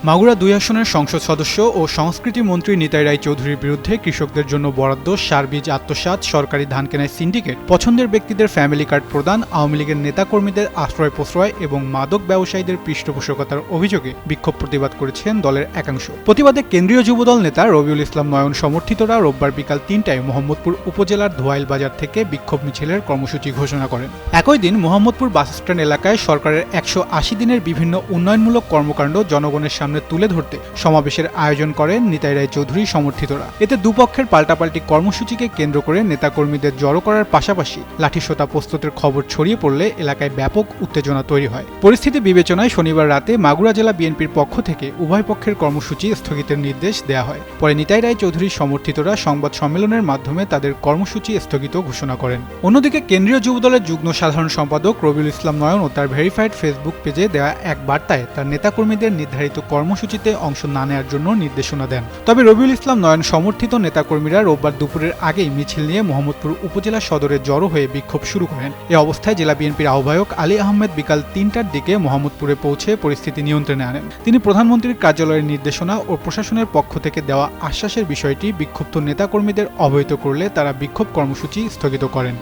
মাগুরা ২ আসনের সংসদ সদস্য ও সংস্কৃতি মন্ত্রী নিতাই রায় চৌধুরীর বিরুদ্ধে কৃষকদের জন্য বরাদ্দ, সার বীজ আত্মসাৎ, সরকারি ধান কেনায় সিন্ডিকেট, পছন্দের ব্যক্তিদের ফ্যামিলি কার্ড প্রদান, আওয়ামী লীগের নেতাকর্মীদের আশ্রয় প্রশ্রয় এবং মাদক ব্যবসায়ীদের পৃষ্ঠপোষকতার অভিযোগে বিক্ষোভ প্রতিবাদ করেছেন দলের একাংশ। প্রতিবাদে কেন্দ্রীয় যুবদল নেতা রবিউল ইসলাম নয়ন সমর্থিতরা রোববার বিকাল ৩টায় মোহাম্মদপুর উপজেলার ধোয়াইল বাজার থেকে বিক্ষোভ মিছিলের কর্মসূচি ঘোষণা করেন। একই দিন মোহাম্মদপুর বাসস্ট্যান্ড এলাকায় সরকারের ১৮০ দিনের বিভিন্ন উন্নয়নমূলক কর্মকাণ্ড জনগণের সামনে তুলে ধরতে সমাবেশের আয়োজন করেন নিতাই রায় চৌধুরী সমর্থিতরা। এতে দুপক্ষের পাল্টাপাল্টি কর্মসূচিকে কেন্দ্র করে নেতাকর্মীদের জড়ো করার পাশাপাশি লাঠিসোঁটা প্রস্তুতের খবর ছড়িয়ে পড়লে এলাকায় ব্যাপক উত্তেজনা তৈরি হয়। পরিস্থিতি বিবেচনায় শনিবার রাতে মাগুরা জেলা বিএনপির পক্ষ থেকে উভয় পক্ষের কর্মসূচি স্থগিতের নির্দেশ দেওয়া হয়। পরে নিতাই রায় চৌধুরী সমর্থিতরা সংবাদ সম্মেলনের মাধ্যমে তাদের কর্মসূচি স্থগিত ঘোষণা করেন। অন্যদিকে কেন্দ্রীয় যুবদলের যুগ্ম সাধারণ সম্পাদক রবিউল ইসলাম নয়ন ও তার ভেরিফাইড ফেসবুক পেজে দেওয়া এক বার্তায় তার নেতাকর্মীদের নির্ধারিত কর্মসূচিতে অংশ না নেওয়ার জন্য নির্দেশনা দেন। তবে রবিউল ইসলাম নয়ন সমর্থিত নেতাকর্মীরা রোববার দুপুরের আগেই মিছিল নিয়ে মোহাম্মদপুর উপজেলা সদরে জড়ো হয়ে বিক্ষোভ শুরু করেন। এ অবস্থায় জেলা বিএনপির আহ্বায়ক আলী আহমেদ বিকাল ৩টার দিকে মোহাম্মদপুরে পৌঁছে পরিস্থিতি নিয়ন্ত্রণে আনেন। তিনি প্রধানমন্ত্রীর কার্যালয়ের নির্দেশনা ও প্রশাসনের পক্ষ থেকে দেওয়া আশ্বাসের বিষয়টি বিক্ষুব্ধ নেতাকর্মীদের অবহিত করলে তারা বিক্ষোভ কর্মসূচি স্থগিত করেন।